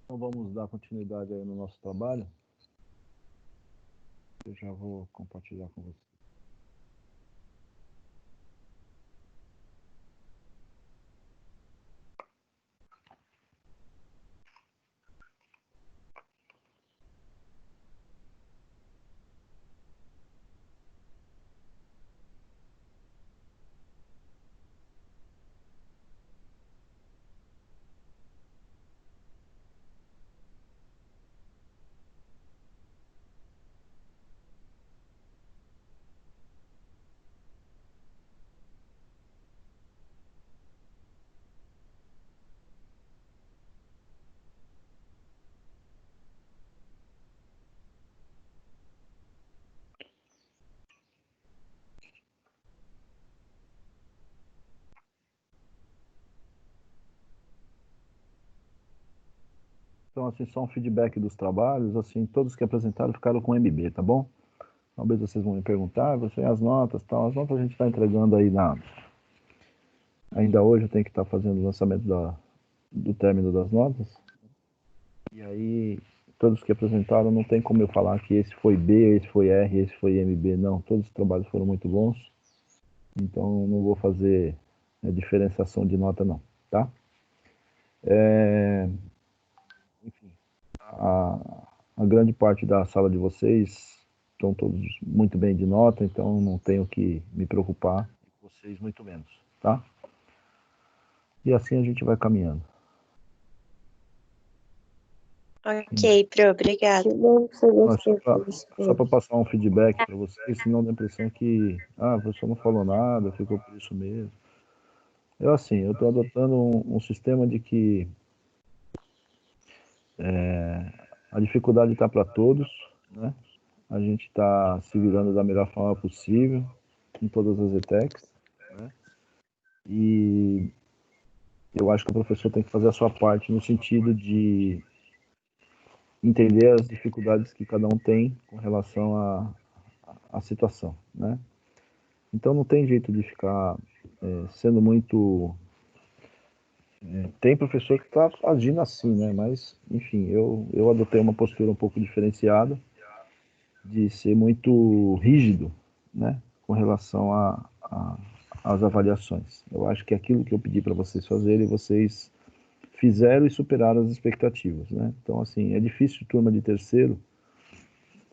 Então vamos dar continuidade aí no nosso trabalho. Eu já vou compartilhar com você. Então, assim, só um feedback dos trabalhos, assim, todos que apresentaram ficaram com MB, tá bom? Talvez vocês vão me perguntar, você as notas, tal, as notas a gente está entregando aí ainda hoje eu tenho que estar fazendo o lançamento do término das notas, e aí todos que apresentaram não tem como eu falar que esse foi B, esse foi R, esse foi MB, não, todos os trabalhos foram muito bons, então não vou fazer diferenciação de nota não, tá? Enfim, a grande parte da sala de vocês estão todos muito bem de nota, então não tenho que me preocupar, vocês muito menos, tá? E assim a gente vai caminhando. Ok, Pro, obrigada. Só para passar um feedback para vocês, senão dá a impressão que a pessoa não falou nada, ficou por isso mesmo. Eu assim, eu estou adotando um sistema de que a dificuldade está para todos, né? A gente está se virando da melhor forma possível em todas as ETECs, né? E eu acho que o professor tem que fazer a sua parte no sentido de entender as dificuldades que cada um tem com relação à situação, né? Então não tem jeito de ficar sendo muito... tem professor que está agindo assim, né? Mas, enfim, eu adotei uma postura um pouco diferenciada de ser muito rígido, né? Com relação às avaliações. Eu acho que aquilo que eu pedi para vocês fazerem, vocês fizeram e superaram as expectativas, né? Então, assim, é difícil turma de terceiro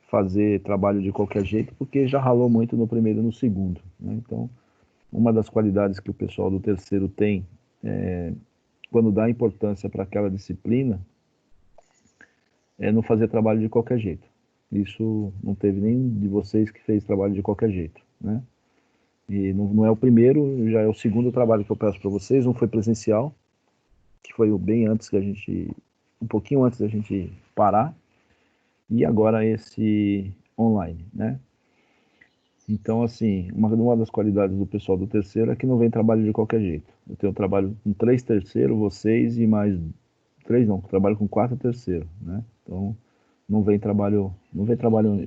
fazer trabalho de qualquer jeito, porque já ralou muito no primeiro e no segundo, né? Então, uma das qualidades que o pessoal do terceiro tem, quando dá importância para aquela disciplina, é não fazer trabalho de qualquer jeito. Isso não teve nenhum de vocês que fez trabalho de qualquer jeito, né? E não é o primeiro, já é o segundo trabalho que eu peço para vocês. Um foi presencial, que foi bem antes que a gente, um pouquinho antes da gente parar, e agora esse online, né? Então, assim, uma das qualidades do pessoal do terceiro é que não vem trabalho de qualquer jeito. Eu tenho trabalho com 3 terceiros, vocês e mais 3 não, trabalho com 4 terceiros, né? Então, não vem trabalho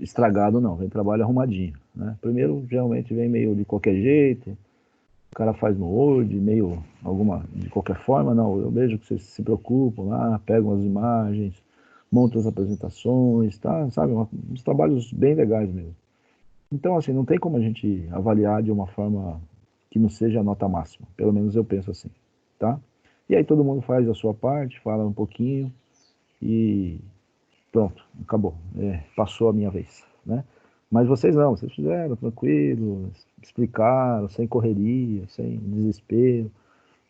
estragado não, vem trabalho arrumadinho, né? Primeiro, geralmente vem meio de qualquer jeito, o cara faz no Word, meio de qualquer forma, não, eu vejo que vocês se preocupam lá, pegam as imagens, montam as apresentações, tá? Sabe, uns trabalhos bem legais mesmo. Então, assim, não tem como a gente avaliar de uma forma que não seja a nota máxima, pelo menos eu penso assim, tá? E aí todo mundo faz a sua parte, fala um pouquinho e pronto, acabou, passou a minha vez, né? Mas vocês não, vocês fizeram tranquilo, explicaram, sem correria, sem desespero.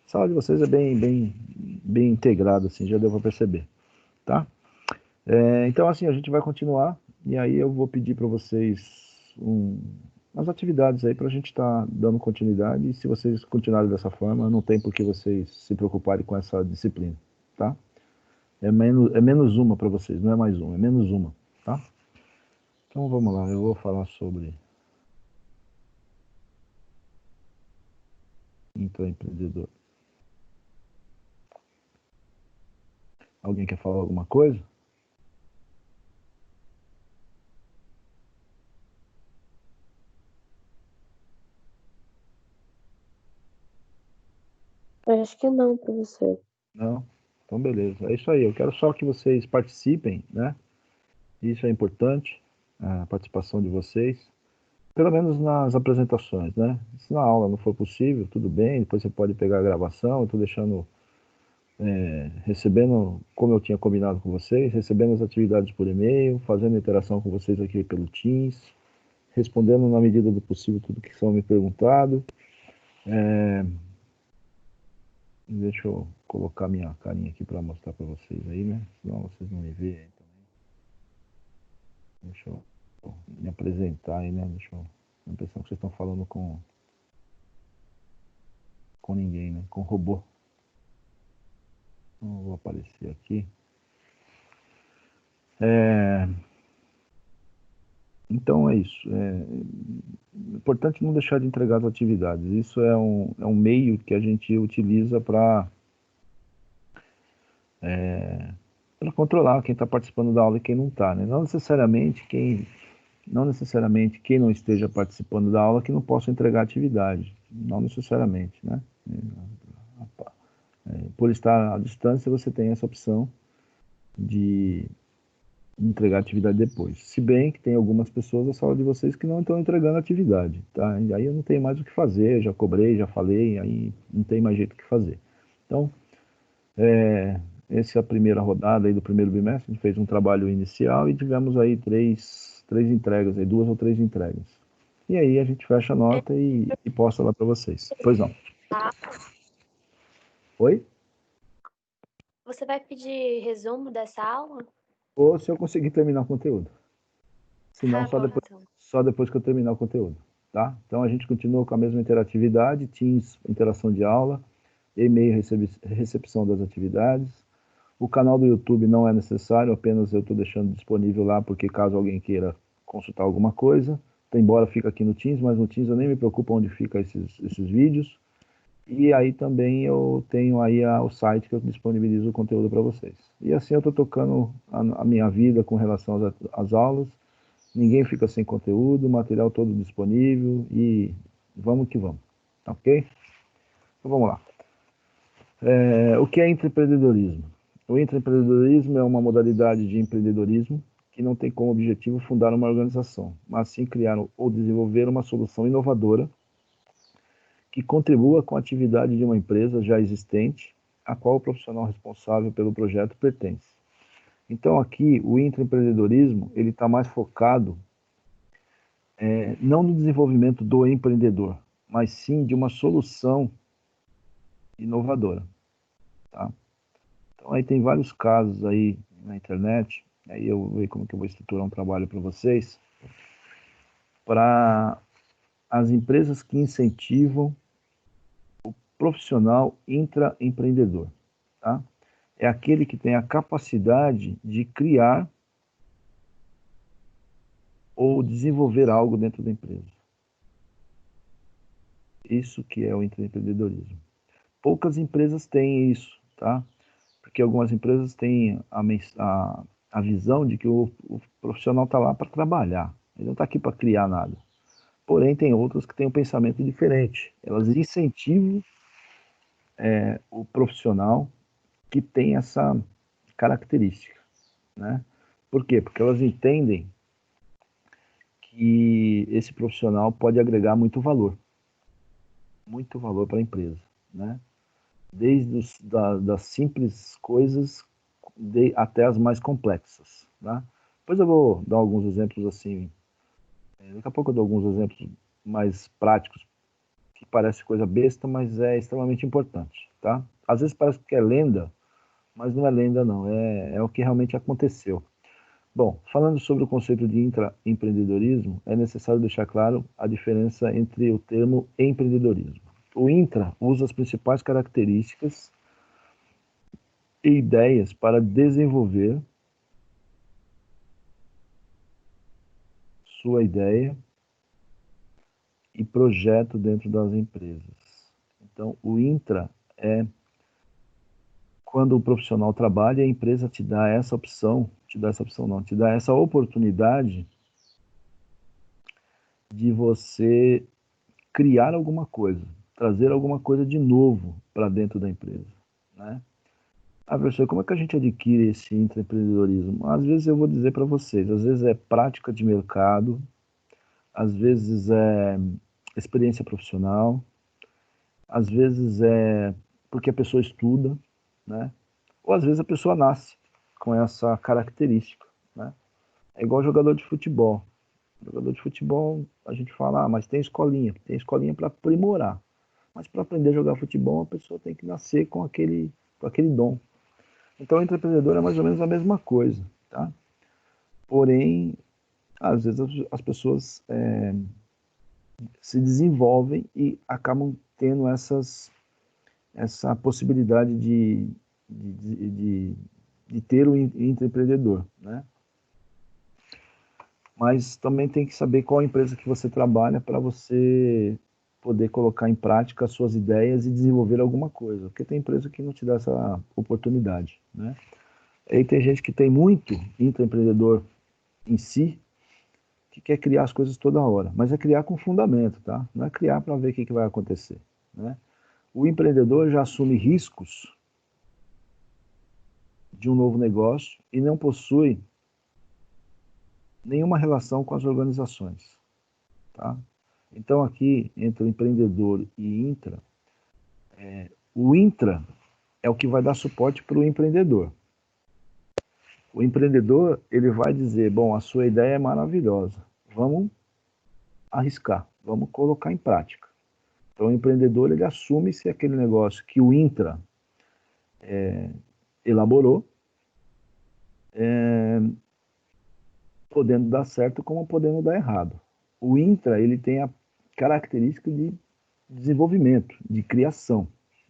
A sala de vocês é bem integrada, assim, já deu para perceber, tá? Então, assim, a gente vai continuar e aí eu vou pedir para vocês umas atividades aí para a gente estar dando continuidade e se vocês continuarem dessa forma, não tem por que vocês se preocuparem com essa disciplina, tá? É menos uma para vocês, não é mais uma, é menos uma, tá? Então vamos lá, eu vou falar sobre intraempreendedor. Alguém quer falar alguma coisa? Acho que não, professor. Não? Então, beleza. É isso aí. Eu quero só que vocês participem, né? Isso é importante, a participação de vocês. Pelo menos nas apresentações, né? Se na aula não for possível, tudo bem. Depois você pode pegar a gravação. Eu estou deixando, recebendo, como eu tinha combinado com vocês, recebendo as atividades por e-mail, fazendo interação com vocês aqui pelo Teams, respondendo na medida do possível tudo que são me perguntado. Deixa eu colocar minha carinha aqui para mostrar para vocês aí, né? Senão vocês não me veem também. Deixa eu me apresentar aí, né? Deixa eu... A impressão que vocês estão falando com ninguém, né? Com robô. Então, eu vou aparecer aqui. Então é isso. É importante não deixar de entregar as atividades. Isso é um meio que a gente utiliza para controlar quem está participando da aula e quem não está, né? Não necessariamente quem não esteja participando da aula que não possa entregar atividade. Não necessariamente, né? Por estar à distância, você tem essa opção de entregar atividade depois. Se bem que tem algumas pessoas da sala de vocês que não estão entregando atividade, tá? E aí eu não tenho mais o que fazer, já cobrei, já falei, aí não tem mais jeito o que fazer. Então, essa é a primeira rodada aí do primeiro bimestre, a gente fez um trabalho inicial e tivemos aí três entregas, aí 2 ou 3 entregas. E aí a gente fecha a nota e posta lá para vocês. Pois não. Oi? Você vai pedir resumo dessa aula? Ou se eu conseguir terminar o conteúdo. Se não, só depois que eu terminar o conteúdo, tá? Então a gente continua com a mesma interatividade, Teams, interação de aula, e-mail, recepção das atividades. O canal do YouTube não é necessário, apenas eu estou deixando disponível lá, porque caso alguém queira consultar alguma coisa, embora fica aqui no Teams, mas no Teams eu nem me preocupo onde ficam esses vídeos. E aí também eu tenho aí o site que eu disponibilizo o conteúdo para vocês. E assim eu estou tocando a minha vida com relação às aulas. Ninguém fica sem conteúdo, material todo disponível e vamos que vamos, tá ok? Então vamos lá. O que é intraempreendedorismo? O intraempreendedorismo é uma modalidade de empreendedorismo que não tem como objetivo fundar uma organização, mas sim criar ou desenvolver uma solução inovadora que contribua com a atividade de uma empresa já existente, a qual o profissional responsável pelo projeto pertence. Então aqui o intraempreendedorismo ele está mais focado não no desenvolvimento do empreendedor, mas sim de uma solução inovadora, tá? Então aí tem vários casos aí na internet, aí eu vou ver como que eu vou estruturar um trabalho para vocês, para as empresas que incentivam o profissional intraempreendedor, tá? É aquele que tem a capacidade de criar ou desenvolver algo dentro da empresa. Isso que é o intraempreendedorismo. Poucas empresas têm isso, tá? Porque algumas empresas têm a visão de que o profissional está lá para trabalhar, ele não está aqui para criar nada. Porém, tem outras que têm um pensamento diferente. Elas incentivam o profissional que tem essa característica, né? Por quê? Porque elas entendem que esse profissional pode agregar muito valor para a empresa, né? Desde das simples coisas até as mais complexas, tá? Depois eu vou dar alguns exemplos assim, daqui a pouco eu dou alguns exemplos mais práticos, que parece coisa besta, mas é extremamente importante, tá? Às vezes parece que é lenda, mas não é lenda não, é o que realmente aconteceu. Bom, falando sobre o conceito de intraempreendedorismo, é necessário deixar claro a diferença entre o termo empreendedorismo. O intra usa as principais características e ideias para desenvolver sua ideia e projeto dentro das empresas. Então, o intra é quando o profissional trabalha e a empresa te dá essa opção, te dá essa oportunidade de você criar alguma coisa, trazer alguma coisa de novo para dentro da empresa, né? Professor, como é que a gente adquire esse intraempreendedorismo? Às vezes eu vou dizer para vocês, às vezes é prática de mercado, às vezes é experiência profissional, às vezes é porque a pessoa estuda, né? Ou às vezes a pessoa nasce com essa característica, né? É igual jogador de futebol. Jogador de futebol, a gente fala, mas tem escolinha para aprimorar. Mas para aprender a jogar futebol, a pessoa tem que nascer com aquele dom. Então, o empreendedor é mais ou menos a mesma coisa, tá? Porém, às vezes as pessoas se desenvolvem e acabam tendo essa possibilidade de ter o intraempreendedor, né? Mas também tem que saber qual empresa que você trabalha para você poder colocar em prática as suas ideias e desenvolver alguma coisa, porque tem empresa que não te dá essa oportunidade, né? Aí tem gente que tem muito intraempreendedor em si, que quer criar as coisas toda hora, mas é criar com fundamento, tá? Não é criar para ver o que vai acontecer, né? O empreendedor já assume riscos de um novo negócio e não possui nenhuma relação com as organizações, tá? Então aqui, entre o empreendedor e intra, o intra é o que vai dar suporte para o empreendedor. O empreendedor, ele vai dizer, bom, a sua ideia é maravilhosa, vamos arriscar, vamos colocar em prática. Então o empreendedor, ele assume se aquele negócio que o intra elaborou, podendo dar certo como podendo dar errado. O intra, ele tem a característica de desenvolvimento, de criação,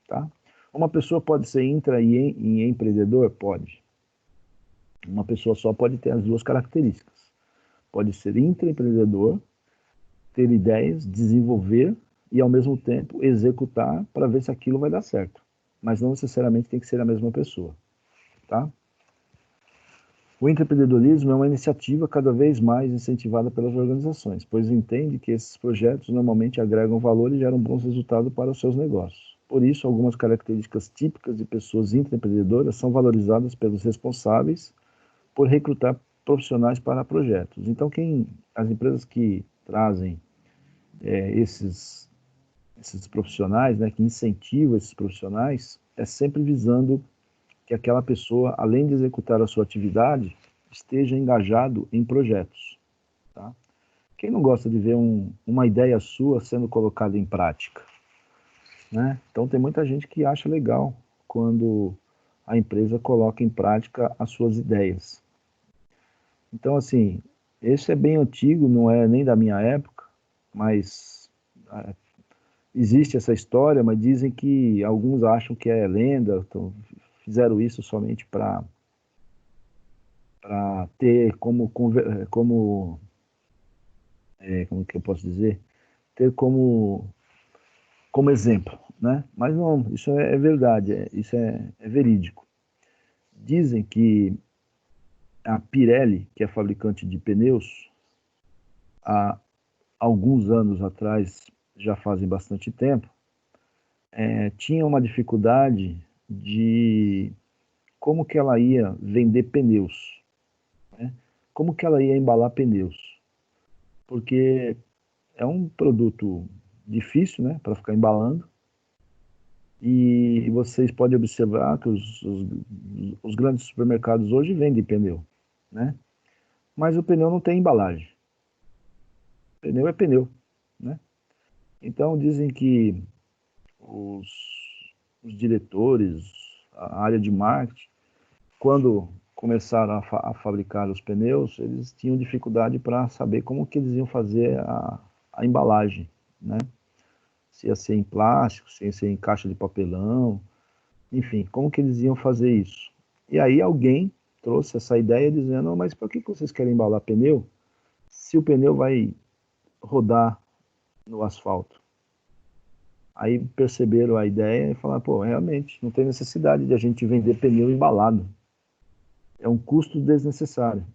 tá? Uma pessoa pode ser intra e empreendedor? Pode. Uma pessoa só pode ter as duas características. Pode ser intraempreendedor, ter ideias, desenvolver e, ao mesmo tempo, executar para ver se aquilo vai dar certo. Mas não necessariamente tem que ser a mesma pessoa, tá? O intraempreendedorismo é uma iniciativa cada vez mais incentivada pelas organizações, pois entende que esses projetos normalmente agregam valor e geram bons resultados para os seus negócios. Por isso, algumas características típicas de pessoas intraempreendedoras são valorizadas pelos responsáveis por recrutar profissionais para projetos. Então, as empresas que trazem esses profissionais, né, que incentivam esses profissionais, é sempre visando que aquela pessoa, além de executar a sua atividade, esteja engajado em projetos, tá? Quem não gosta de ver uma ideia sua sendo colocada em prática, né? Então tem muita gente que acha legal quando a empresa coloca em prática as suas ideias. Então, assim, esse é bem antigo, não é nem da minha época, mas existe essa história, mas dizem que alguns acham que é lenda, então fizeram isso somente para ter como que eu posso dizer, ter como exemplo, né? Mas não, isso é verdade, isso é verídico. Dizem que a Pirelli, que é fabricante de pneus, há alguns anos atrás, já fazem bastante tempo, tinha uma dificuldade de como que ela ia vender pneus, né? Como que ela ia embalar pneus, porque é um produto difícil, né, para ficar embalando, e vocês podem observar que os grandes supermercados hoje vendem pneu, né? Mas o pneu não tem embalagem. Pneu é pneu, né? Então dizem que os, os diretores, a área de marketing, quando começaram a fabricar os pneus, eles tinham dificuldade para saber como que eles iam fazer a embalagem, né? Se ia ser em plástico, se ia ser em caixa de papelão, enfim, como que eles iam fazer isso? E aí alguém trouxe essa ideia dizendo, mas por que vocês querem embalar pneu se o pneu vai rodar no asfalto? Aí perceberam a ideia e falaram, pô, realmente, não tem necessidade de a gente vender pneu embalado. É um custo desnecessário.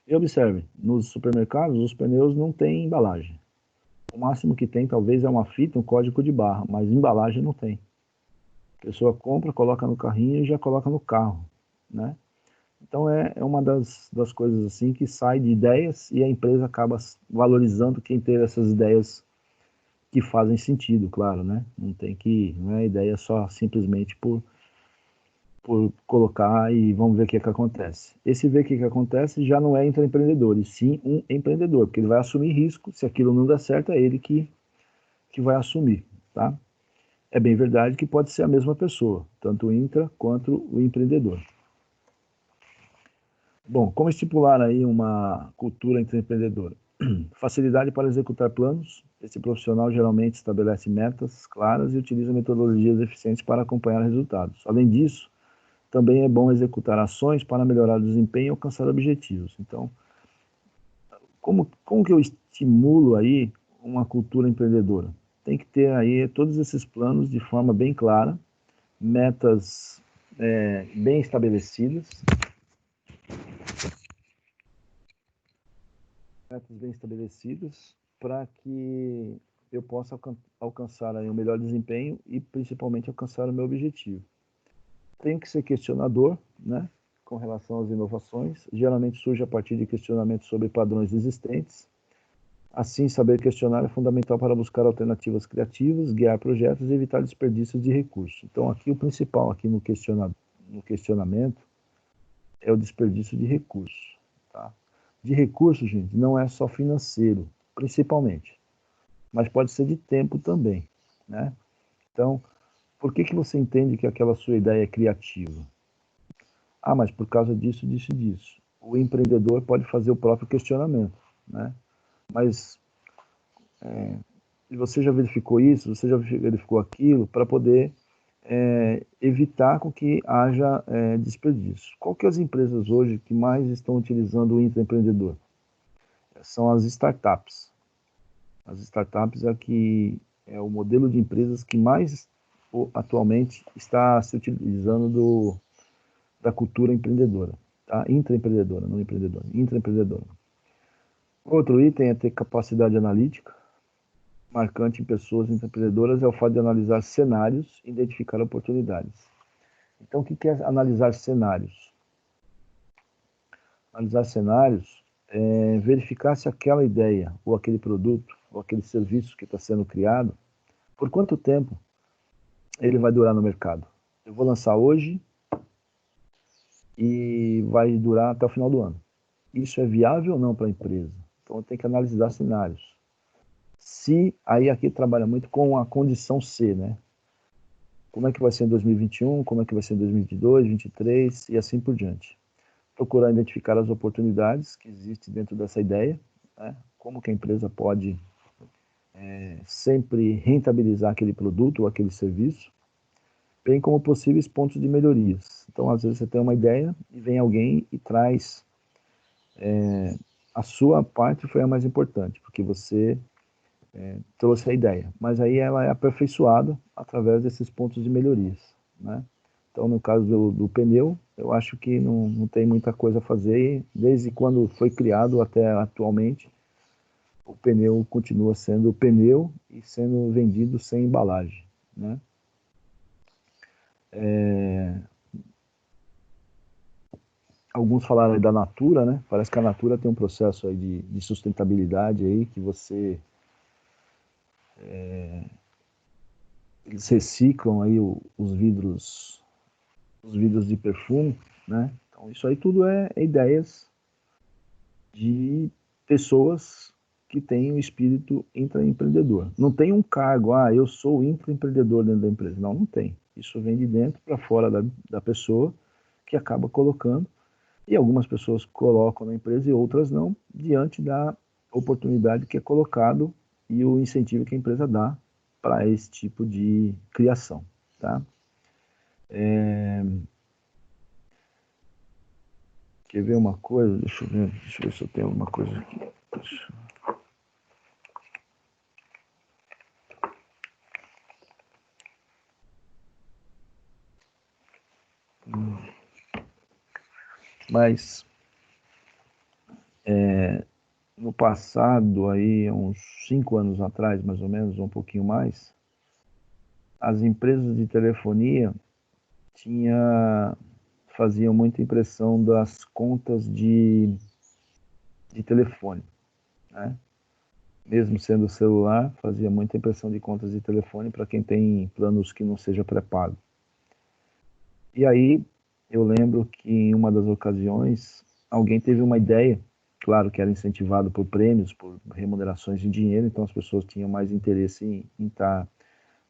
E observe, nos supermercados os pneus não têm embalagem. O máximo que tem talvez é uma fita, um código de barra, mas embalagem não tem. A pessoa compra, coloca no carrinho e já coloca no carro, né? Então é uma das coisas assim que sai de ideias e a empresa acaba valorizando quem teve essas ideias que fazem sentido, claro, né? Não é ideia só simplesmente por colocar e vamos ver o que acontece. Esse ver o que acontece já não é intraempreendedor, e sim um empreendedor, porque ele vai assumir risco, se aquilo não der certo, é ele que vai assumir, tá? É bem verdade que pode ser a mesma pessoa, tanto o intra quanto o empreendedor. Bom, como estipular aí uma cultura intraempreendedora? Facilidade para executar planos. Esse profissional geralmente estabelece metas claras e utiliza metodologias eficientes para acompanhar resultados. Além disso, também é bom executar ações para melhorar o desempenho e alcançar objetivos. Então, como que eu estimulo aí uma cultura empreendedora? Tem que ter aí todos esses planos de forma bem clara, metas bem estabelecidas, para que eu possa alcançar aí um melhor desempenho e principalmente alcançar o meu objetivo. Tenho que ser questionador, né, com relação às inovações. Geralmente surge a partir de questionamentos sobre padrões existentes. Assim, saber questionar é fundamental para buscar alternativas criativas, guiar projetos e evitar desperdícios de recursos. Então, aqui o principal aqui no questionamento é o desperdício de recursos. Tá? De recursos, gente, não é só financeiro, principalmente, mas pode ser de tempo também, né? Então, por que você entende que aquela sua ideia é criativa? Ah, mas por causa disso, disso e disso. O empreendedor pode fazer o próprio questionamento, né? Mas você já verificou isso, você já verificou aquilo, para poder evitar com que haja desperdício. Qual que é as empresas hoje que mais estão utilizando o intraempreendedor? São as startups. As startups é o modelo de empresas que mais atualmente está se utilizando da cultura empreendedora, tá? Intraempreendedora, não empreendedora, intraempreendedora. Outro item é ter capacidade analítica. Marcante em pessoas empreendedoras é o fato de analisar cenários e identificar oportunidades. Então, o que é analisar cenários? Analisar cenários é verificar se aquela ideia, ou aquele produto, ou aquele serviço que está sendo criado, por quanto tempo ele vai durar no mercado. Eu vou lançar hoje e vai durar até o final do ano. Isso é viável ou não para a empresa? Então, eu tenho que analisar cenários. Se, aí aqui trabalha muito com a condição C, né? Como é que vai ser em 2021, como é que vai ser em 2022, 2023 e assim por diante. Procurar identificar as oportunidades que existem dentro dessa ideia, né? Como que a empresa pode sempre rentabilizar aquele produto ou aquele serviço, bem como possíveis pontos de melhorias. Então, às vezes você tem uma ideia e vem alguém e traz a sua parte foi a mais importante, porque você trouxe a ideia, mas aí ela é aperfeiçoada através desses pontos de melhorias, né? Então, no caso do pneu, eu acho que não tem muita coisa a fazer, desde quando foi criado até atualmente, o pneu continua sendo pneu e sendo vendido sem embalagem, né? Alguns falaram aí da Natura, né? Parece que a Natura tem um processo aí de sustentabilidade aí, que eles reciclam aí os vidros de perfume, né? Então isso aí tudo é ideias de pessoas que têm o espírito intraempreendedor. Não tem um cargo, eu sou intraempreendedor dentro da empresa. Não, não tem. Isso vem de dentro para fora da pessoa que acaba colocando, e algumas pessoas colocam na empresa e outras não, diante da oportunidade que é colocado e o incentivo que a empresa dá para esse tipo de criação, tá? Quer ver uma coisa? Deixa eu ver se eu tenho alguma coisa aqui. Mas no passado, aí, uns 5 anos atrás, mais ou menos, ou um pouquinho mais, as empresas de telefonia faziam muita impressão das contas de telefone, né? Mesmo sendo celular, fazia muita impressão de contas de telefone para quem tem planos que não seja pré-pago. E aí, eu lembro que em uma das ocasiões, alguém teve uma ideia, claro que era incentivado por prêmios, por remunerações em dinheiro, então as pessoas tinham mais interesse em estar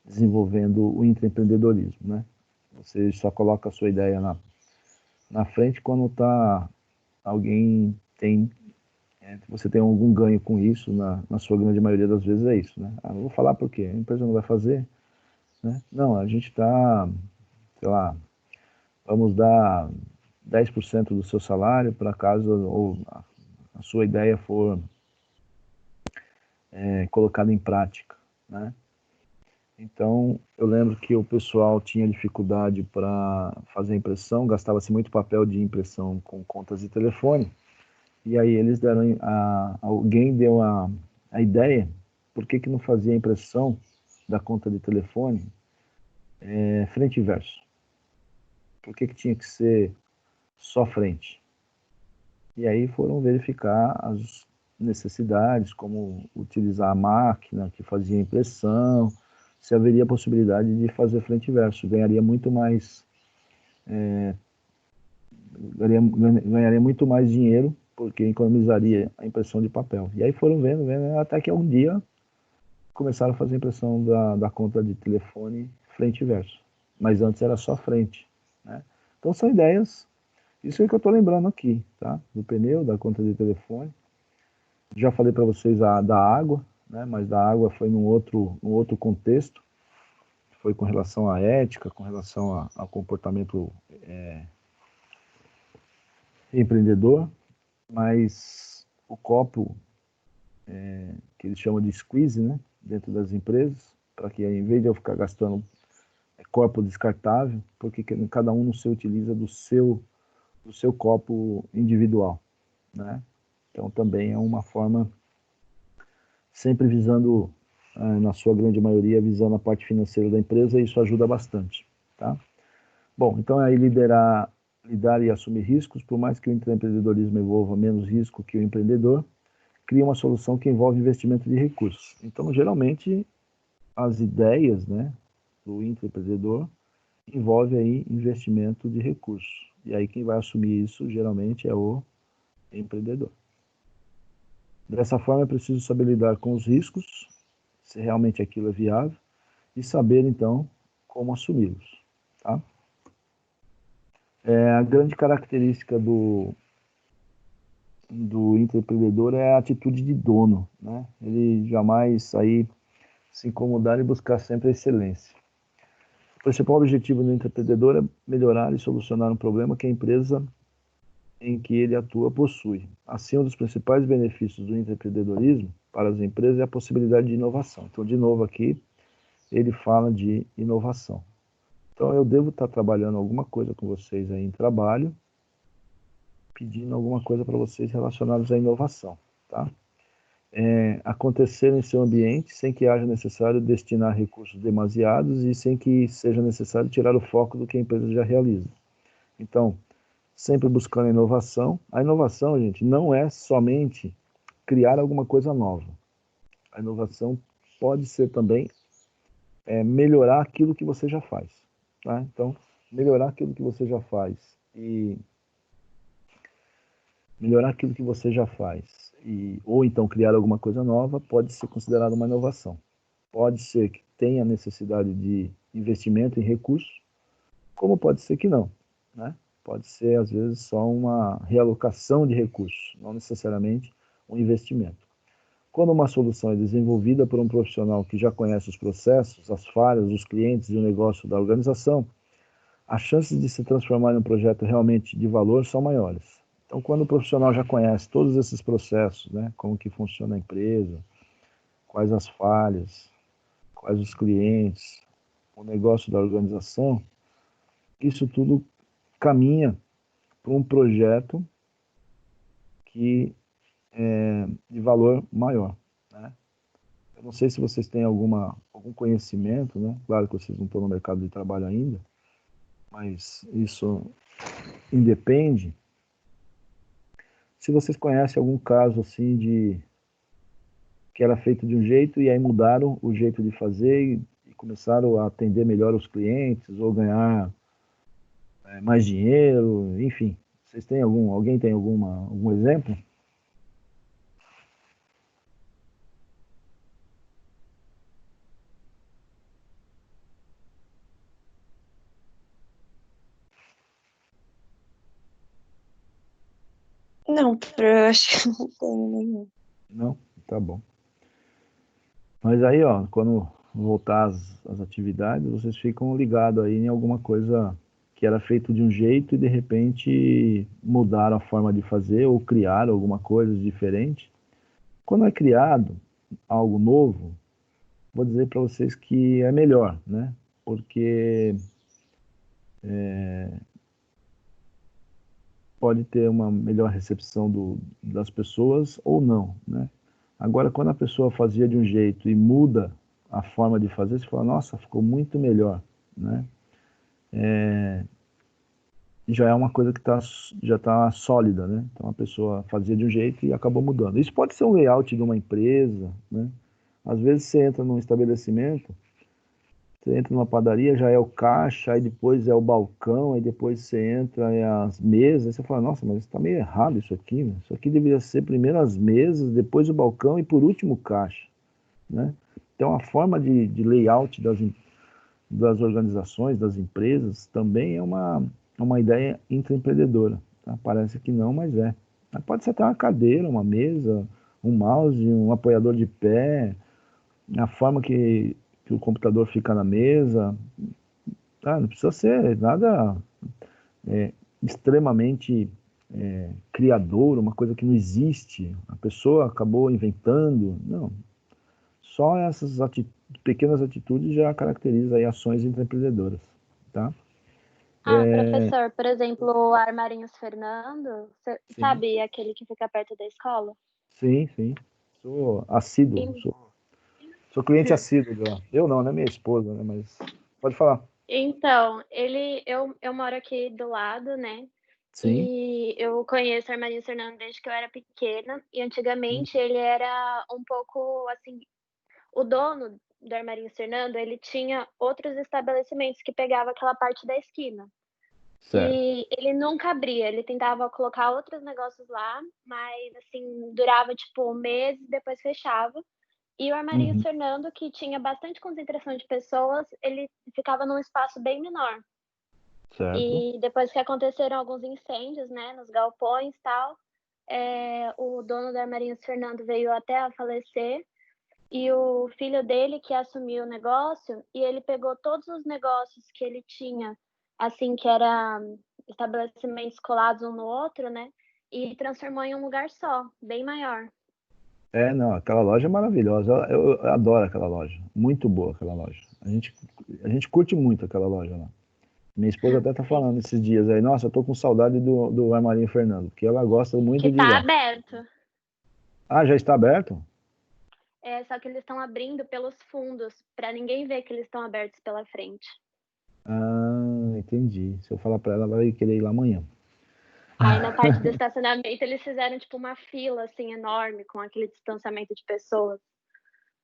desenvolvendo o intraempreendedorismo, né? Você só coloca a sua ideia na frente quando alguém você tem algum ganho com isso, na sua grande maioria das vezes é isso, né? Não vou falar por quê, a empresa não vai fazer, né? Não, a gente está, sei lá, vamos dar 10% do seu salário para caso ou a sua ideia for colocada em prática, né? Então, eu lembro que o pessoal tinha dificuldade para fazer impressão, gastava-se muito papel de impressão com contas de telefone, e aí eles alguém deu a ideia, por que não fazia a impressão da conta de telefone frente e verso? Por que tinha que ser só frente? E aí foram verificar as necessidades, como utilizar a máquina que fazia impressão, se haveria possibilidade de fazer frente e verso. Ganharia muito mais dinheiro, porque economizaria a impressão de papel. E aí foram vendo, até que um dia começaram a fazer impressão da conta de telefone frente e verso. Mas antes era só frente, né? Então são ideias, isso é que eu estou lembrando aqui, tá? Do pneu, da conta de telefone. Já falei para vocês da água, né? Mas da água foi num outro contexto. Foi com relação à ética, com relação ao comportamento empreendedor. Mas o copo, que eles chamam de squeeze, né? Dentro das empresas, para que em vez de eu ficar gastando copo descartável, porque cada um não se utiliza do seu copo individual, né? Então também é uma forma, sempre visando, na sua grande maioria, visando a parte financeira da empresa, e isso ajuda bastante, tá? Bom, então aí lidar e assumir riscos, por mais que o empreendedorismo envolva menos risco que o empreendedor, cria uma solução que envolve investimento de recursos. Então, geralmente, as ideias, né, do empreendedor envolve aí investimento de recursos. E aí quem vai assumir isso, geralmente, é o empreendedor. Dessa forma, é preciso saber lidar com os riscos, se realmente aquilo é viável, e saber, então, como assumi-los, tá? A grande característica do empreendedor é a atitude de dono, né? Ele jamais aí se incomodar e buscar sempre a excelência. O principal objetivo do empreendedor é melhorar e solucionar um problema que a empresa em que ele atua possui. Assim, um dos principais benefícios do empreendedorismo para as empresas é a possibilidade de inovação. Então, de novo aqui, ele fala de inovação. Então, eu devo estar trabalhando alguma coisa com vocês aí em trabalho, pedindo alguma coisa para vocês relacionadas à inovação, tá? Acontecer em seu ambiente sem que haja necessário destinar recursos demasiados e sem que seja necessário tirar o foco do que a empresa já realiza. Então, sempre buscando inovação. A inovação, gente, não é somente criar alguma coisa nova. A inovação pode ser também melhorar aquilo que você já faz, tá? Então, melhorar aquilo que você já faz ou então criar alguma coisa nova pode ser considerado uma inovação. Pode ser que tenha necessidade de investimento em recursos, como pode ser que não, né? Pode ser, às vezes, só uma realocação de recursos, não necessariamente um investimento. Quando uma solução é desenvolvida por um profissional que já conhece os processos, as falhas, os clientes e o negócio da organização, as chances de se transformar em um projeto realmente de valor são maiores. Então, quando o profissional já conhece todos esses processos, né, como que funciona a empresa, quais as falhas, quais os clientes, o negócio da organização, isso tudo caminha para um projeto que é de valor maior, né? Eu não sei se vocês têm algum conhecimento, né? Claro que vocês não estão no mercado de trabalho ainda, mas isso independe. Se vocês conhecem algum caso assim de que era feito de um jeito e aí mudaram o jeito de fazer e começaram a atender melhor os clientes ou ganhar mais dinheiro, enfim. Vocês têm alguém tem algum exemplo? Não, eu acho que não tenho nenhum. Não? Tá bom. Mas aí, ó, quando voltar às atividades, vocês ficam ligados aí em alguma coisa que era feito de um jeito e de repente mudaram a forma de fazer ou criaram alguma coisa diferente. Quando é criado algo novo, vou dizer para vocês que é melhor, né? Porque pode ter uma melhor recepção das pessoas ou não, né? Agora, quando a pessoa fazia de um jeito e muda a forma de fazer, você fala, nossa, ficou muito melhor, né? Já é uma coisa que já está sólida, né? Então a pessoa fazia de um jeito e acabou mudando. Isso pode ser um layout de uma empresa, né? Às vezes você entra num estabelecimento, você entra numa padaria, já é o caixa, aí depois é o balcão, aí depois você entra, é as mesas, aí você fala, nossa, mas está meio errado isso aqui, né? Isso aqui deveria ser primeiro as mesas, depois o balcão e por último o caixa, né? Então a forma de layout das organizações, das empresas, também é uma ideia intraempreendedora, tá? Parece que não, mas é. Pode ser até uma cadeira, uma mesa, um mouse, um apoiador de pé, a forma que o computador fica na mesa, tá? Não precisa ser nada extremamente criador, uma coisa que não existe, a pessoa acabou inventando, não. Só essas pequenas atitudes já caracterizam aí ações intraempreendedoras, tá? Ah, professor, por exemplo, o Armarinhos Fernando, você Sim, sabe aquele que fica perto da escola? sim, sim. Sou assíduo, En- sou cliente assíduo de lá. Eu não, né? Minha esposa, né? Mas pode falar. Então, eu moro aqui do lado, né? Sim. E eu conheço o Armarinhos Fernando desde que eu era pequena. E Hum, antigamente ele era um pouco assim, o dono do Armarinhos Fernando, ele tinha outros estabelecimentos que pegava aquela parte da esquina. certo. E ele nunca abria, ele tentava colocar outros negócios lá, mas assim, durava tipo um mês e depois fechava. E o Armarinhos Uhum, Fernando, que tinha bastante concentração de pessoas, ele ficava num espaço bem menor. certo. E depois que aconteceram alguns incêndios, né, nos galpões e tal, o dono do Armarinhos Fernando veio até a falecer. E o filho dele que assumiu o negócio, e ele pegou todos os negócios que ele tinha, assim, que era estabelecimentos colados um no outro, né? E transformou em um lugar só, bem maior. Não, aquela loja é maravilhosa. Eu adoro aquela loja. Muito boa aquela loja. A gente curte muito aquela loja lá. Minha esposa até tá Sim. falando esses dias aí, nossa, eu tô com saudade do Armarinho Fernando, porque ela gosta Que muito de ir tá lá. aberto. Ah, já está aberto? Só que eles estão abrindo pelos fundos, para ninguém ver que eles estão abertos pela frente. Ah, entendi. Se eu falar pra ela, ela vai querer ir lá amanhã. Aí na parte do estacionamento eles fizeram tipo uma fila assim enorme com aquele distanciamento de pessoas.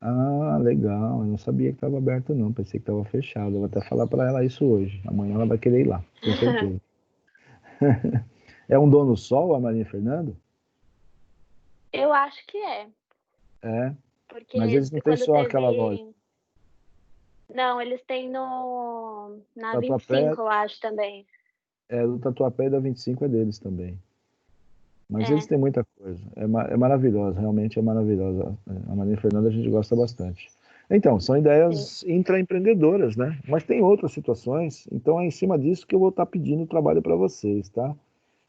Ah, legal. Eu não sabia que estava aberto, não. Pensei que estava fechado. Eu vou até falar para ela isso hoje. Amanhã ela vai querer ir lá, tenho certeza. É um dono só, a Marinha Fernando? Eu acho que é, É, mas porque eles não têm quando só aquela loja. teve. Não, eles têm no na Tatuapé, 25, eu acho também. do Tatuapé e da 25 é deles também. Mas eles É, têm muita coisa. É maravilhosa, realmente é maravilhosa. A Marinha Fernanda a gente gosta bastante. Então, são sim. ideias intraempreendedoras, né? Mas tem outras situações, então é em cima disso que eu vou estar pedindo trabalho para vocês, tá?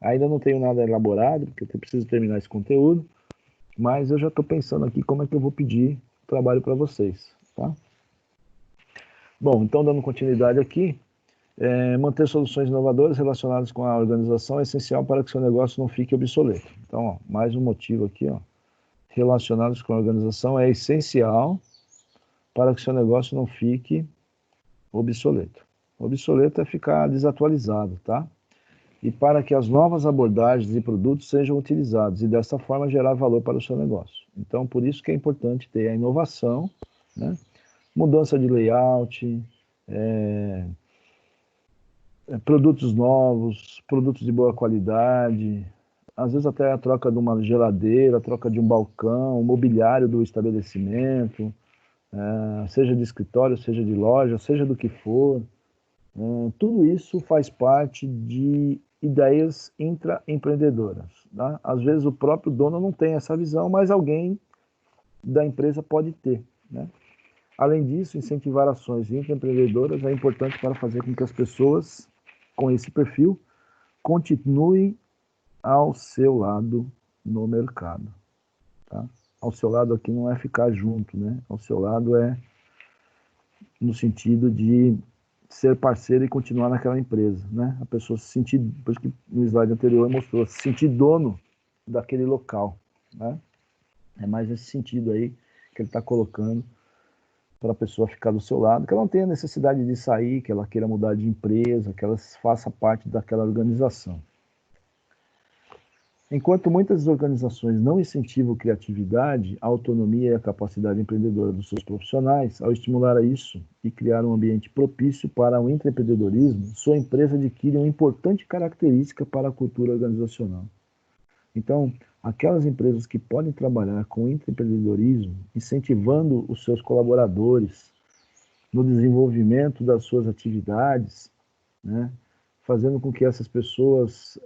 Ainda não tenho nada elaborado, porque eu preciso terminar esse conteúdo, mas eu já estou pensando aqui como é que eu vou pedir trabalho para vocês, tá? Bom, então dando continuidade aqui, manter soluções inovadoras relacionadas com a organização é essencial para que seu negócio não fique obsoleto. Então, ó, mais um motivo aqui, ó, relacionados com a organização é essencial para que seu negócio não fique obsoleto. Obsoleto é ficar desatualizado, tá? E para que as novas abordagens e produtos sejam utilizados e dessa forma gerar valor para o seu negócio. Então, por isso que é importante ter a inovação, né? Mudança de layout, produtos novos, produtos de boa qualidade, às vezes até a troca de uma geladeira, a troca de um balcão, o mobiliário do estabelecimento, seja de escritório, seja de loja, seja do que for. Tudo isso faz parte de ideias intraempreendedoras. Tá? Às vezes o próprio dono não tem essa visão, mas alguém da empresa pode ter. Né? Além disso, incentivar ações intraempreendedoras é importante para fazer com que as pessoas com esse perfil continuem ao seu lado no mercado. Tá? Ao seu lado aqui não é ficar junto, né? Ao seu lado é no sentido de ser parceiro e continuar naquela empresa, né? A pessoa se sentir, por isso que no slide anterior mostrou, se sentir dono daquele local, né? É mais nesse sentido aí que ele está colocando para a pessoa ficar do seu lado, que ela não tenha necessidade de sair, que ela queira mudar de empresa, que ela faça parte daquela organização. Enquanto muitas organizações não incentivam a criatividade, a autonomia e a capacidade empreendedora dos seus profissionais, ao estimular isso e criar um ambiente propício para o empreendedorismo, sua empresa adquire uma importante característica para a cultura organizacional. Então, aquelas empresas que podem trabalhar com empreendedorismo, incentivando os seus colaboradores no desenvolvimento das suas atividades, né? Fazendo com que essas pessoas,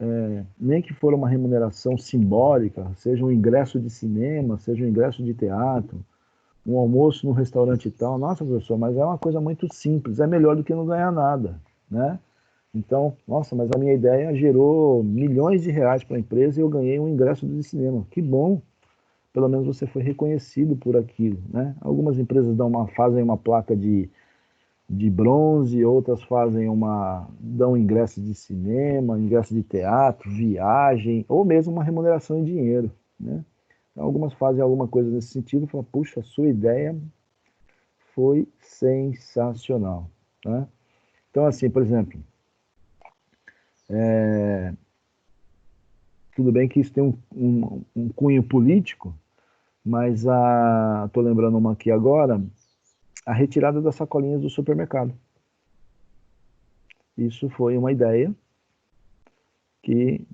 nem que for uma remuneração simbólica, seja um ingresso de cinema, seja um ingresso de teatro, um almoço no restaurante e tal, nossa, professor, mas é uma coisa muito simples, é melhor do que não ganhar nada, né? Então, nossa, mas a minha ideia gerou milhões de reais para a empresa e eu ganhei um ingresso de cinema. Que bom, pelo menos você foi reconhecido por aquilo, né? Algumas empresas fazem uma placa de bronze, outras dão ingresso de cinema, ingresso de teatro, viagem, ou mesmo uma remuneração em dinheiro, né? Então, algumas fazem alguma coisa nesse sentido, falam, puxa, a sua ideia foi sensacional, né? Então, assim, por exemplo, tudo bem que isso tem um cunho político, mas estou lembrando uma aqui agora, a retirada das sacolinhas do supermercado. Isso foi uma ideia que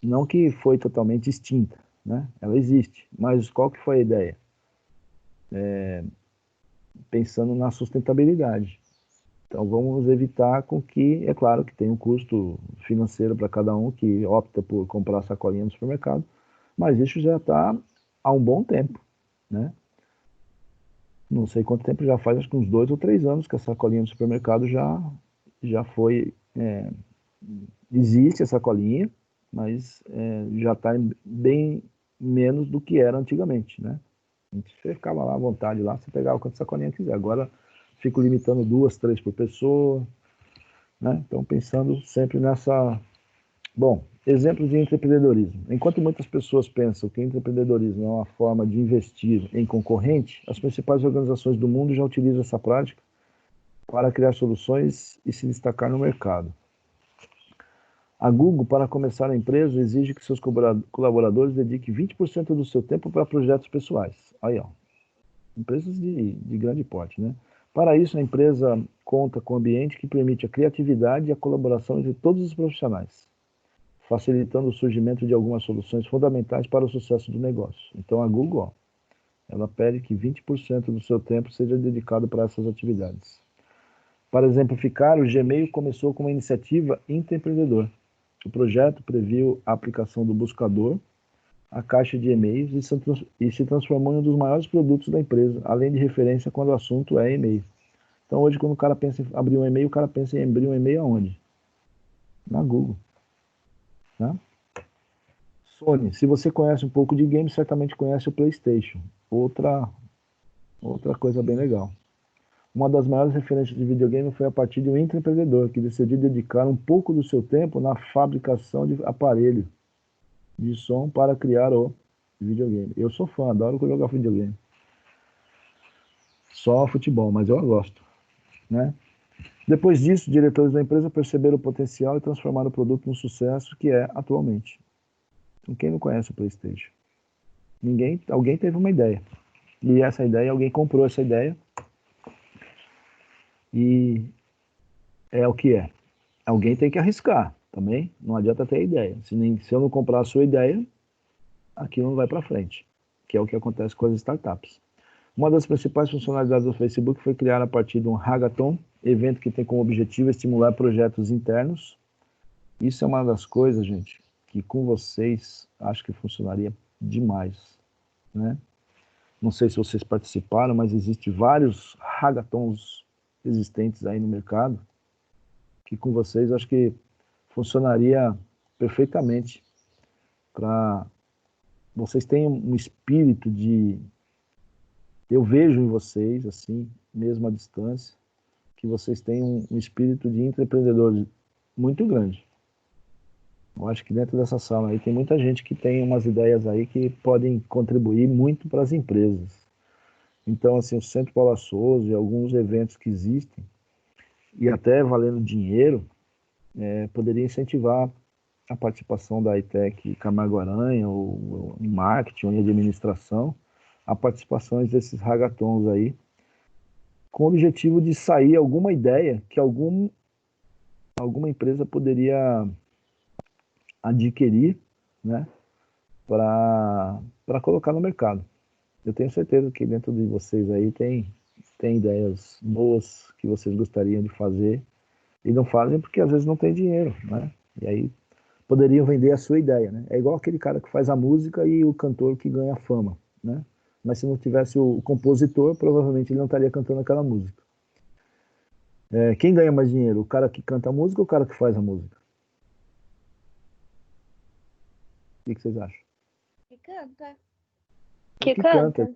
não que foi totalmente extinta, né? Ela existe, mas qual que foi a ideia? Pensando na sustentabilidade. Então vamos evitar com que, é claro que tem um custo financeiro para cada um que opta por comprar sacolinha no supermercado, mas isso já está há um bom tempo, né? Não sei quanto tempo já faz, acho que uns 2 ou 3 anos que a sacolinha no supermercado já foi, existe a sacolinha, mas já está bem menos do que era antigamente, né? Você ficava lá à vontade, lá, você pegava quantas sacolinhas quiser. Agora, fico limitando 2, 3 por pessoa, né? Então, pensando sempre nessa... Bom, exemplos de empreendedorismo. Enquanto muitas pessoas pensam que empreendedorismo é uma forma de investir em concorrente, as principais organizações do mundo já utilizam essa prática para criar soluções e se destacar no mercado. A Google, para começar a empresa, exige que seus colaboradores dediquem 20% do seu tempo para projetos pessoais. Aí, ó, empresas de grande porte, né? Para isso, a empresa conta com um ambiente que permite a criatividade e a colaboração entre todos os profissionais, facilitando o surgimento de algumas soluções fundamentais para o sucesso do negócio. Então, a Google, ó, ela pede que 20% do seu tempo seja dedicado para essas atividades. Para exemplificar, o Gmail começou com uma iniciativa intraempreendedor. O projeto previu a aplicação do buscador, a caixa de e-mails e se transformou em um dos maiores produtos da empresa, além de referência quando o assunto é e-mail. Então, hoje, quando o cara pensa em abrir um e-mail, o cara pensa em abrir um e-mail aonde? Na Google. Né? Sony, se você conhece um pouco de games, certamente conhece o PlayStation. Outra coisa bem legal. Uma das maiores referências de videogame foi a partir de um intraempreendedor que decidiu dedicar um pouco do seu tempo na fabricação de aparelho de som para criar o videogame. Eu sou fã, adoro jogar videogame. só futebol, mas eu gosto, né? Depois disso, diretores da empresa perceberam o potencial e transformaram o produto no sucesso que é atualmente. Então, quem não conhece o PlayStation? Alguém teve uma ideia. E essa ideia, alguém comprou essa ideia. E é o que é. Alguém tem que arriscar também. Não adianta ter ideia. Se eu não comprar a sua ideia, aquilo não vai para frente. Que é o que acontece com as startups. Uma das principais funcionalidades do Facebook foi criar a partir de um hackathon, evento que tem como objetivo estimular projetos internos. Isso é uma das coisas, gente, que com vocês acho que funcionaria demais, né? Não sei se vocês participaram, mas existem vários hackathons existentes aí no mercado, que com vocês acho que funcionaria perfeitamente para vocês terem um espírito de... Eu vejo em vocês, assim, mesmo à distância, que vocês têm um espírito de empreendedor muito grande. Eu acho que dentro dessa sala aí tem muita gente que tem umas ideias aí que podem contribuir muito para as empresas. Então, assim, o Centro Paula Souza e alguns eventos que existem, e até valendo dinheiro, poderia incentivar a participação da ITEC Camargo Aranha, ou em marketing, ou em administração, a participações desses hackathons aí, com o objetivo de sair alguma ideia que alguma empresa poderia adquirir, né, para colocar no mercado. Eu tenho certeza que dentro de vocês aí tem ideias boas que vocês gostariam de fazer e não fazem porque às vezes não tem dinheiro, né? E aí poderiam vender a sua ideia, né? É igual aquele cara que faz a música e o cantor que ganha fama, né? Mas se não tivesse o compositor, provavelmente ele não estaria cantando aquela música. Quem ganha mais dinheiro? O cara que canta a música ou o cara que faz a música? O que vocês acham? Que canta. Que Que canta. canta,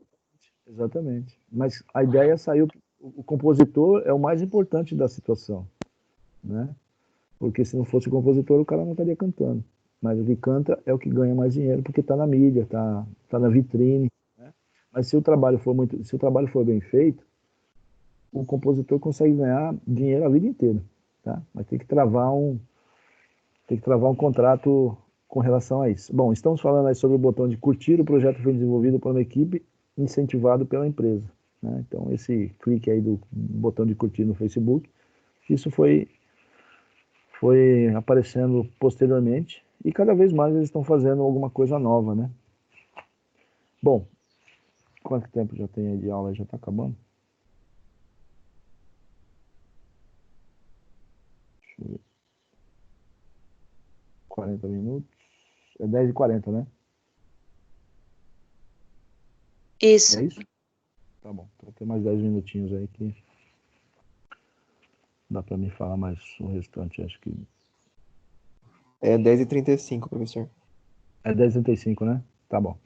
exatamente. Mas a ideia saiu, o compositor é o mais importante da situação, né? Porque se não fosse o compositor, o cara não estaria cantando. Mas o que canta é o que ganha mais dinheiro, porque está na mídia, está na vitrine, né? Mas se o trabalho for bem feito, o compositor consegue ganhar dinheiro a vida inteira, tá? Mas tem que travar um contrato com relação a isso. Bom, estamos falando aí sobre o botão de curtir. O projeto foi desenvolvido por uma equipe incentivado pela empresa, né? Então, esse clique aí do botão de curtir no Facebook, isso foi aparecendo posteriormente e cada vez mais eles estão fazendo alguma coisa nova, né? Bom, quanto tempo já tem aí de aula? Já está acabando? Deixa eu ver. 40 minutos. É 10h40, né? Isso. É isso? Tá bom. Então tem mais 10 minutinhos aí que dá para mim falar mais o restante, acho que... É 10h35, professor. É 10h35, né? Tá bom.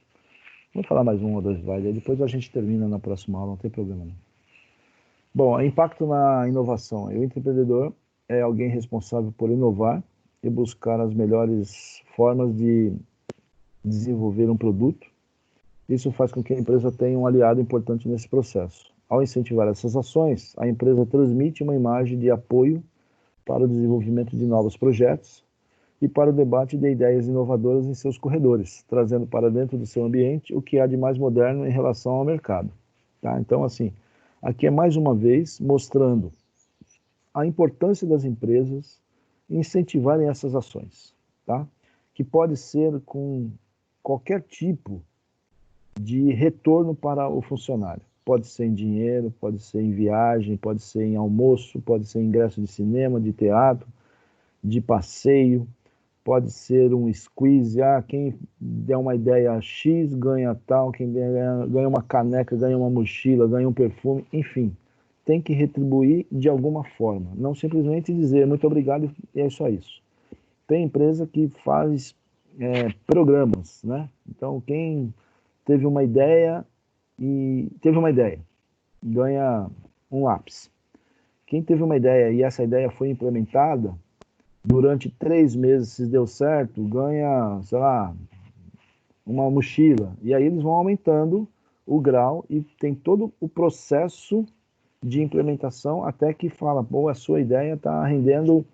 Vou falar mais um ou dois slides, aí depois a gente termina na próxima aula, não tem problema não. Bom, impacto na inovação. O empreendedor é alguém responsável por inovar e buscar as melhores formas de desenvolver um produto. Isso faz com que a empresa tenha um aliado importante nesse processo. Ao incentivar essas ações, a empresa transmite uma imagem de apoio para o desenvolvimento de novos projetos e para o debate de ideias inovadoras em seus corredores, trazendo para dentro do seu ambiente o que há de mais moderno em relação ao mercado. Tá? Então, assim, aqui é mais uma vez mostrando a importância das empresas incentivarem essas ações, tá? Que pode ser com qualquer tipo de retorno para o funcionário. Pode ser em dinheiro, pode ser em viagem, pode ser em almoço, pode ser em ingresso de cinema, de teatro, de passeio, pode ser um squeeze, quem der uma ideia X ganha tal, quem ganha uma caneca, ganha uma mochila, ganha um perfume, enfim, tem que retribuir de alguma forma, não simplesmente dizer muito obrigado e é só isso. Tem empresa que faz programas, né? Então, quem teve uma ideia ganha um lápis. Quem teve uma ideia e essa ideia foi implementada, durante 3 meses, se deu certo, ganha, sei lá, uma mochila. E aí eles vão aumentando o grau e tem todo o processo de implementação até que fala, pô, a sua ideia está rendendo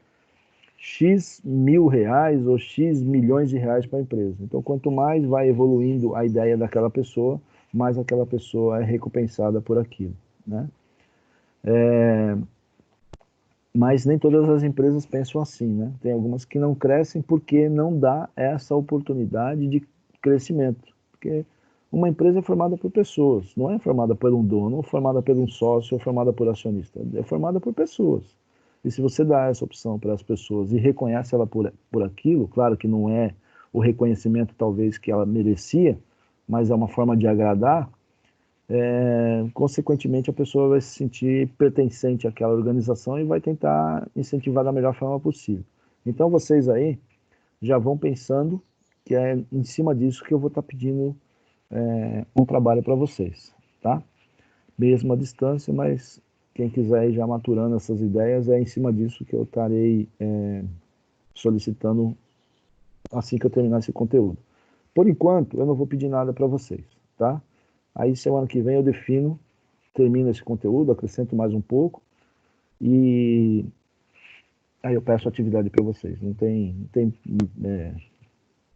X mil reais ou X milhões de reais para a empresa. Então, quanto mais vai evoluindo a ideia daquela pessoa, mais aquela pessoa é recompensada por aquilo, né? Mas nem todas as empresas pensam assim, né? Tem algumas que não crescem porque não dá essa oportunidade de crescimento. Porque uma empresa é formada por pessoas, não é formada por um dono, ou formada por um sócio, ou formada por acionista. É formada por pessoas. E se você dá essa opção para as pessoas e reconhece ela por aquilo, claro que não é o reconhecimento talvez que ela merecia, mas é uma forma de agradar, consequentemente a pessoa vai se sentir pertencente àquela organização e vai tentar incentivar da melhor forma possível. Então vocês aí já vão pensando que é em cima disso que eu vou estar pedindo um trabalho para vocês, tá? Mesmo à distância, mas quem quiser ir já maturando essas ideias, é em cima disso que eu estarei solicitando assim que eu terminar esse conteúdo. Por enquanto, eu não vou pedir nada para vocês, tá? Aí semana que vem eu defino, termino esse conteúdo, acrescento mais um pouco e aí eu peço atividade para vocês. Não tem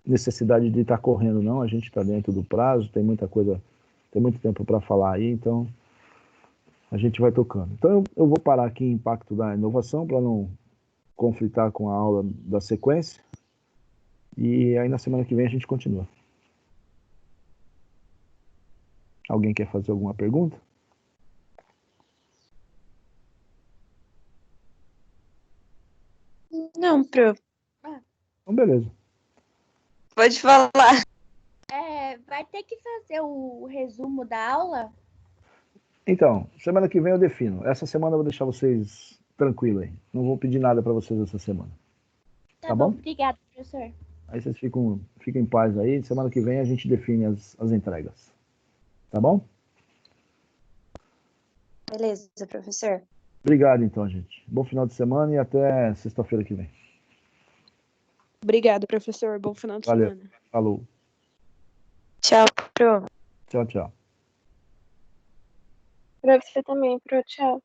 necessidade de estar correndo, não. A gente está dentro do prazo, tem muita coisa, tem muito tempo para falar aí, então a gente vai tocando. Então eu vou parar aqui em impacto da inovação para não conflitar com a aula da sequência e aí na semana que vem a gente continua. Alguém quer fazer alguma pergunta? Não, Pro. Então, beleza. Pode falar. Vai ter que fazer o resumo da aula? Então, semana que vem eu defino. Essa semana eu vou deixar vocês tranquilos aí. Não vou pedir nada para vocês essa semana. Tá bom? Obrigada, professor. Aí vocês ficam em paz aí. Semana que vem a gente define as entregas. Tá bom? Beleza, professor. Obrigado então, gente. Bom final de semana e até sexta-feira que vem. Obrigado, professor. Bom final de Valeu. semana. Falou. Tchau, Pro. Tchau, tchau. Pra você também, Pro. Tchau.